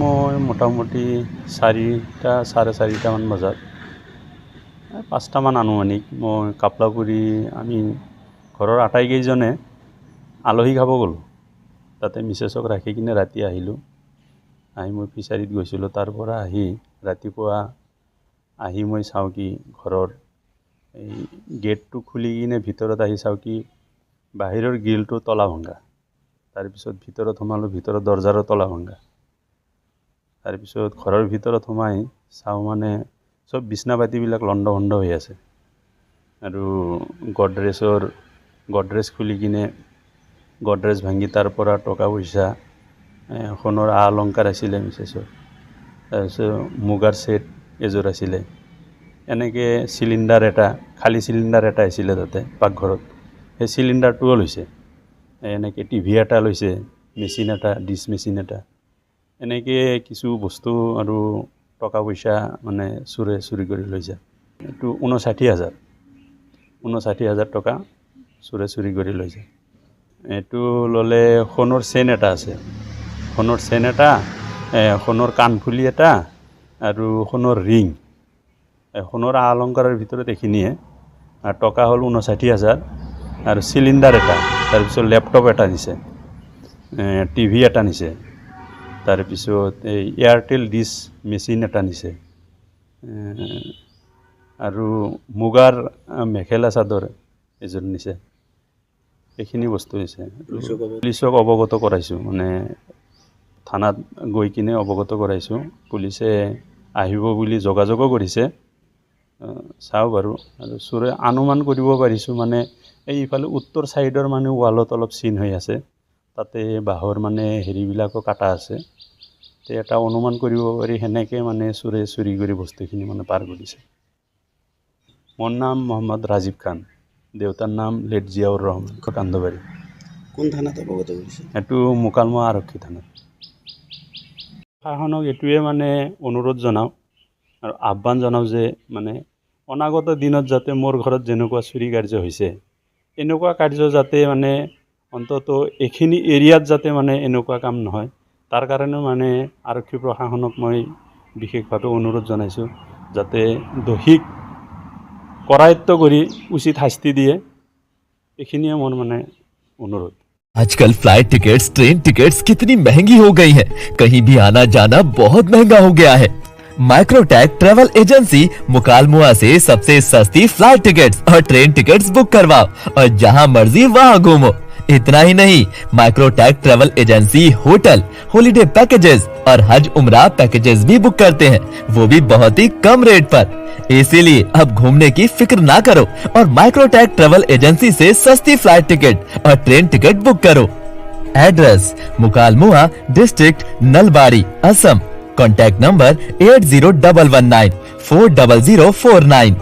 মই মোটামুটি 4টা 4:30মান বজাত 5টামান আনুমানিক মই কাপলাপুৰী আমি ঘৰৰ আটাইকেইজনে আলহী খাব গ'লোঁ। তাতে মিছেছক ৰাখি কিনে ৰাতি আহিলোঁ। আহি মই ফিচাৰীত গৈছিলোঁ। তাৰ পৰা আহি ৰাতিপুৱা আহি মই চাওঁ কি ঘৰৰ এই গেটটো খুলি কিনে ভিতৰত আহি চাওঁ কি বাহিৰৰ গ্ৰিলটো তলা ভঙা। তাৰপিছত ভিতৰত সোমালোঁ, ভিতৰত দৰজাৰো তলা ভঙা। তাৰপিছত ঘৰৰ ভিতৰত সোমাই চাওঁ মানে চব বিছনা পাতিবিলাক লণ্ড ভণ্ড হৈ আছে আৰু গডৰেজ খুলি কিনে গডৰেজ ভাঙি তাৰ পৰা টকা পইচা সোণৰ আ অলংকাৰ আছিলে মিছেছৰ, তাৰপিছত মুগাৰ ছেট এযোৰ আছিলে। এনেকৈ চিলিণ্ডাৰ এটা খালী চিলিণ্ডাৰ এটা আছিলে তাতে পাকঘৰত, সেই চিলিণ্ডাৰটোও লৈছে। এনেকৈ টিভি এটা লৈছে, মেচিন এটা, ডিছ মেচিন এটা, এনেকৈ কিছু বস্তু আৰু টকা পইচা মানে চুৰি কৰি লৈ যায়। এইটো 59,000 টকা চুৰি কৰি লৈ যায়। এইটো ল'লে সোণৰ চেইন এটা আছে, সোণৰ চেইন এটা, সোণৰ কাণফুলি এটা আৰু সোণৰ ৰিং। সোণৰ আ অলংকাৰৰ ভিতৰত এইখিনিয়ে। আৰু টকা হ'ল 59,000 আৰু চিলিণ্ডাৰ এটা, তাৰপিছত লেপটপ এটা নিছে, টিভি এটা নিছে, তাৰপিছত এই এয়াৰটেল ডিছ মেচিন এটা নিছে আৰু মুগাৰ মেখেলা চাদৰ এযোৰ নিছে। এইখিনি বস্তু নিছে। পুলিচক অৱগত কৰাইছোঁ, মানে থানাত গৈ কিনে অৱগত কৰাইছোঁ। পুলিচে আহিব বুলি যোগাযোগো কৰিছে। চাওঁ বাৰু। আৰু চোৰে অনুমান কৰিব পাৰিছোঁ মানে এইফালে উত্তৰ ছাইডৰ মানে ৱালত অলপ চিন হৈ আছে, তাতে বাঁহৰ মানে হেৰিবিলাকো কাটা আছে। তে এটা অনুমান কৰিব পাৰি সেনেকৈ মানে চোৰে চুৰি কৰি বস্তুখিনি মানে পাৰ কৰিছে। মোৰ নাম মোহাম্মদ ৰাজীৱ খান, দেউতাৰ নাম লেট জিয়াউৰ ৰহমান, কান্দবাৰী। কোন থানাত অৱগত কৰিছে? এইটো মোকালমোৱা আৰক্ষী থানাত। প্ৰশাসনক এইটোৱে মানে অনুৰোধ জনাওঁ আৰু আহ্বান জনাওঁ যে মানে অনাগত দিনত যাতে মোৰ ঘৰত যেনেকুৱা চুৰি কাৰ্য হৈছে, এনেকুৱা কাৰ্য যাতে মানে অন্তত এইখিনি এৰিয়াত যাতে মানে এনেকুৱা কাম নহয়, তাৰ কাৰণে মানে আৰক্ষী প্ৰশাসনক মই বিশেষভাৱে অনুৰোধ জনাইছোঁ যাতে দোষীক কৰায়ত্ব কৰি উচিত শাস্তি দিয়ে। এইখিনিয়ে মোৰ মানে অনুৰোধ। आजकल फ्लाइट टिकट्स, ट्रेन टिकट्स कितनी महंगी हो गई हैं। कहीं भी आना जाना बहुत महंगा हो गया है। माइक्रोटैक ट्रेवल एजेंसी मुकालमुआ से सबसे सस्ती फ्लाइट टिकट्स और ट्रेन टिकट्स बुक करवाओ और जहां मर्जी वहां घूमो। इतना ही नहीं, Microtech travel agency hotel, holiday packages और हज उम्रा पैकेजेस भी बुक करते हैं, वो भी बहुत ही कम रेट पर। इसीलिए अब घूमने की फिक्र ना करो और माइक्रोटैक ट्रेवल एजेंसी से सस्ती फ्लाइट टिकट और ट्रेन टिकट बुक करो। Address Mukalmua, district Nalbari, Assam. Contact number 8011940049।